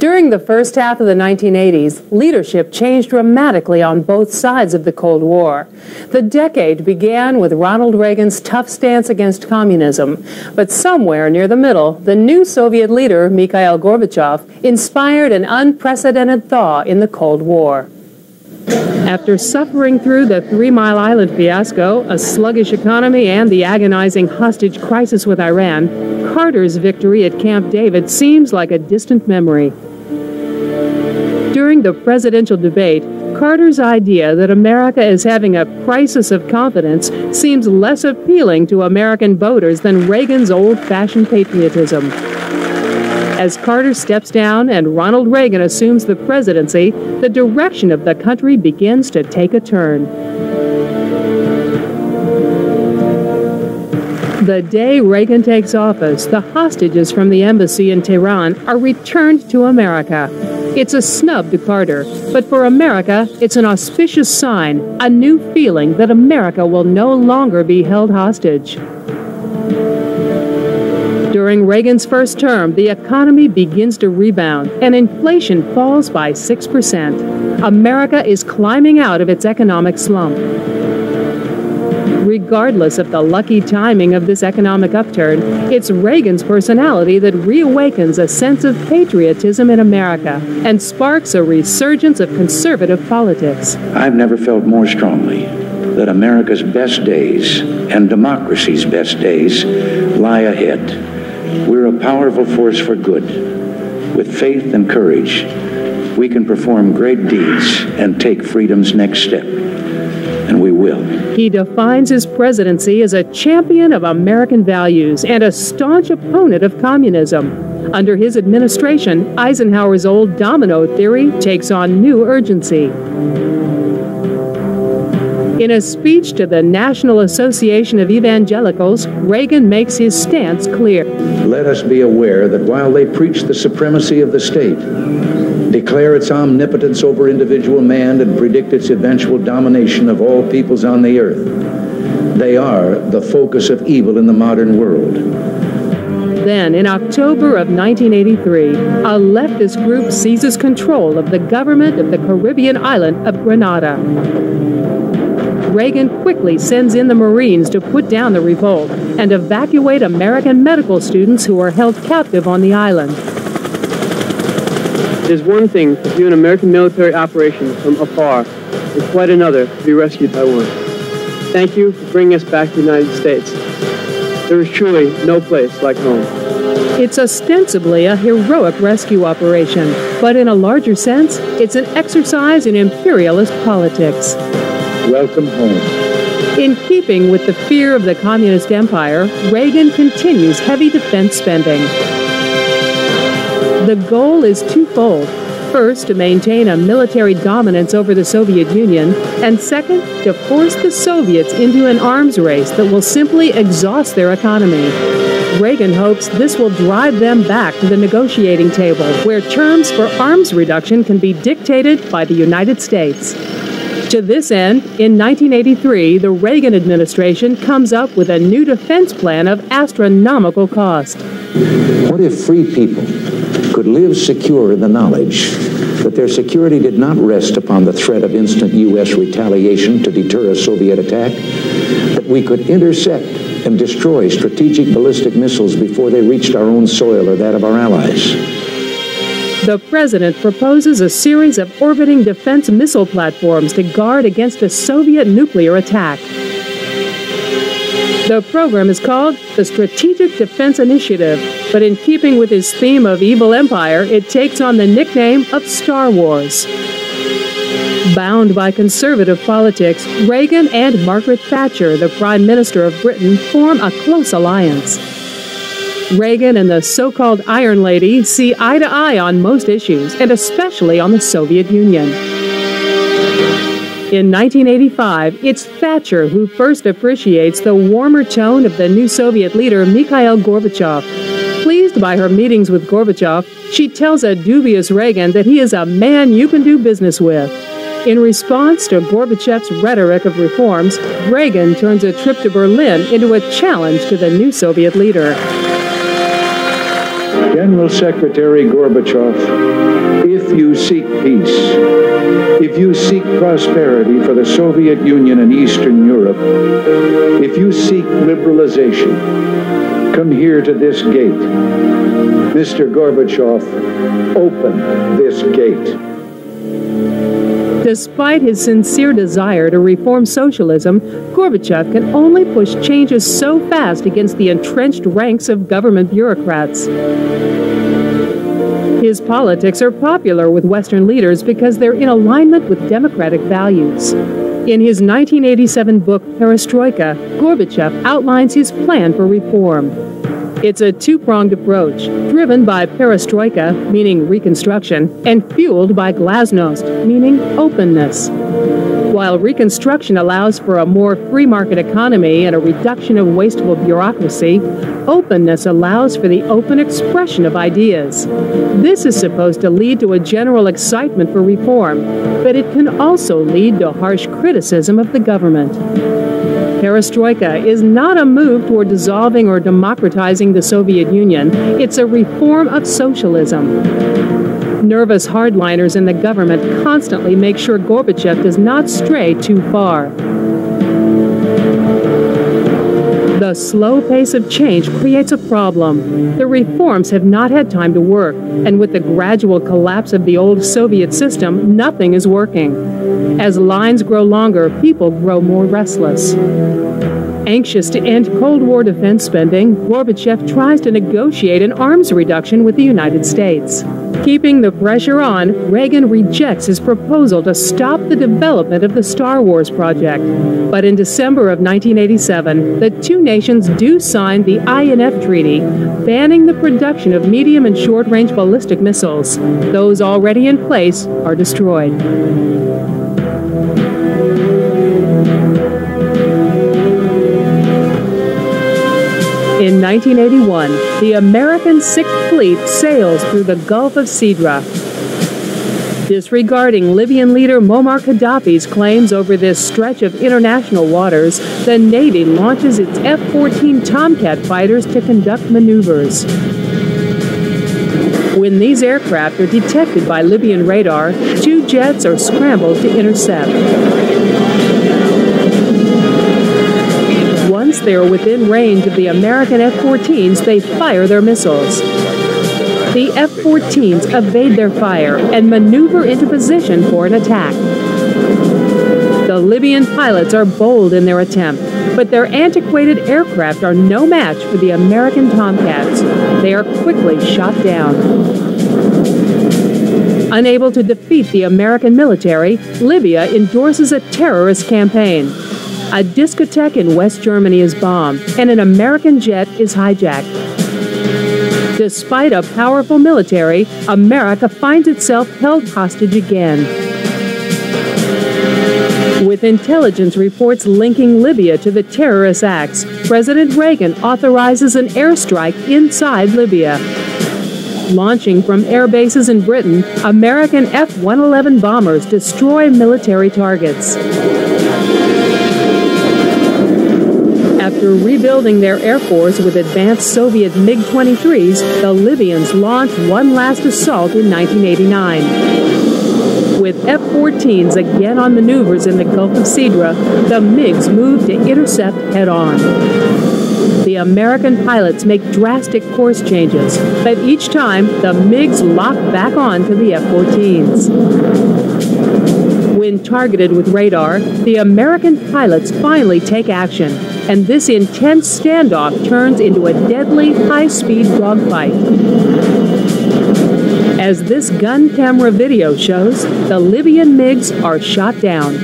During the first half of the 1980s, leadership changed dramatically on both sides of the Cold War. The decade began with Ronald Reagan's tough stance against communism, but somewhere near the middle, the new Soviet leader, Mikhail Gorbachev, inspired an unprecedented thaw in the Cold War. After suffering through the 3 Mile Island fiasco, a sluggish economy, and the agonizing hostage crisis with Iran, Carter's victory at Camp David seems like a distant memory. During the presidential debate, Carter's idea that America is having a crisis of confidence seems less appealing to American voters than Reagan's old-fashioned patriotism. As Carter steps down and Ronald Reagan assumes the presidency, the direction of the country begins to take a turn. The day Reagan takes office, the hostages from the embassy in Tehran are returned to America. It's a snub to Carter, but for America, it's an auspicious sign, a new feeling that America will no longer be held hostage. During Reagan's first term, the economy begins to rebound, and inflation falls by 6%. America is climbing out of its economic slump. Regardless of the lucky timing of this economic upturn, it's Reagan's personality that reawakens a sense of patriotism in America and sparks a resurgence of conservative politics. I've never felt more strongly that America's best days and democracy's best days lie ahead. We're a powerful force for good. With faith and courage, we can perform great deeds and take freedom's next step. And we will. He defines his presidency as a champion of American values and a staunch opponent of communism. Under his administration, Eisenhower's old domino theory takes on new urgency. In a speech to the National Association of Evangelicals, Reagan makes his stance clear. Let us be aware that while they preach the supremacy of the state, declare its omnipotence over individual man, and predict its eventual domination of all peoples on the earth, they are the focus of evil in the modern world. Then, in October of 1983, a leftist group seizes control of the government of the Caribbean island of Grenada. Reagan quickly sends in the Marines to put down the revolt and evacuate American medical students who are held captive on the island. It is one thing to view an American military operation from afar, and quite another to be rescued by one. Thank you for bringing us back to the United States. There is truly no place like home. It's ostensibly a heroic rescue operation, but in a larger sense, it's an exercise in imperialist politics. Welcome home. In keeping with the fear of the communist empire, Reagan continues heavy defense spending. The goal is twofold. First, to maintain a military dominance over the Soviet Union, and second, to force the Soviets into an arms race that will simply exhaust their economy. Reagan hopes this will drive them back to the negotiating table, where terms for arms reduction can be dictated by the United States. To this end, in 1983, the Reagan administration comes up with a new defense plan of astronomical cost. What if free people could live secure in the knowledge that their security did not rest upon the threat of instant U.S. retaliation to deter a Soviet attack, that we could intercept and destroy strategic ballistic missiles before they reached our own soil or that of our allies? The president proposes a series of orbiting defense missile platforms to guard against a Soviet nuclear attack. The program is called the Strategic Defense Initiative, but in keeping with his theme of evil empire, it takes on the nickname of Star Wars. Bound by conservative politics, Reagan and Margaret Thatcher, the Prime Minister of Britain, form a close alliance. Reagan and the so-called Iron Lady see eye to eye on most issues, and especially on the Soviet Union. In 1985, it's Thatcher who first appreciates the warmer tone of the new Soviet leader, Mikhail Gorbachev. Pleased by her meetings with Gorbachev, she tells a dubious Reagan that he is a man you can do business with. In response to Gorbachev's rhetoric of reforms, Reagan turns a trip to Berlin into a challenge to the new Soviet leader. General Secretary Gorbachev, if you seek peace, if you seek prosperity for the Soviet Union and Eastern Europe, if you seek liberalization, come here to this gate. Mr. Gorbachev, open this gate. Despite his sincere desire to reform socialism, Gorbachev can only push changes so fast against the entrenched ranks of government bureaucrats. His politics are popular with Western leaders because they're in alignment with democratic values. In his 1987 book, Perestroika, Gorbachev outlines his plan for reform. It's a two-pronged approach, driven by perestroika, meaning reconstruction, and fueled by glasnost, meaning openness. While reconstruction allows for a more free market economy and a reduction of wasteful bureaucracy, openness allows for the open expression of ideas. This is supposed to lead to a general excitement for reform, but it can also lead to harsh criticism of the government. Perestroika is not a move toward dissolving or democratizing the Soviet Union. It's a reform of socialism. Nervous hardliners in the government constantly make sure Gorbachev does not stray too far. The slow pace of change creates a problem. The reforms have not had time to work, and with the gradual collapse of the old Soviet system, nothing is working. As lines grow longer, people grow more restless. Anxious to end Cold War defense spending, Gorbachev tries to negotiate an arms reduction with the United States. Keeping the pressure on, Reagan rejects his proposal to stop the development of the Star Wars project. But in December of 1987, the two nations do sign the INF Treaty, banning the production of medium and short-range ballistic missiles. Those already in place are destroyed. In 1981, the American Sixth Fleet sails through the Gulf of Sidra. Disregarding Libyan leader Muammar Gaddafi's claims over this stretch of international waters, the Navy launches its F-14 Tomcat fighters to conduct maneuvers. When these aircraft are detected by Libyan radar, two jets are scrambled to intercept. Once they are within range of the American F-14s, they fire their missiles. The F-14s evade their fire and maneuver into position for an attack. The Libyan pilots are bold in their attempt, but their antiquated aircraft are no match for the American Tomcats. They are quickly shot down. Unable to defeat the American military, Libya endorses a terrorist campaign. A discotheque in West Germany is bombed, and an American jet is hijacked. Despite a powerful military, America finds itself held hostage again. With intelligence reports linking Libya to the terrorist acts, President Reagan authorizes an airstrike inside Libya. Launching from air bases in Britain, American F-111 bombers destroy military targets. After rebuilding their air force with advanced Soviet MiG-23s, the Libyans launched one last assault in 1989. With F-14s again on maneuvers in the Gulf of Sidra, the MiGs moved to intercept head-on. The American pilots make drastic course changes, but each time, the MiGs lock back on to the F-14s. When targeted with radar, the American pilots finally take action, and this intense standoff turns into a deadly, high-speed dogfight. As this gun camera video shows, the Libyan MiGs are shot down.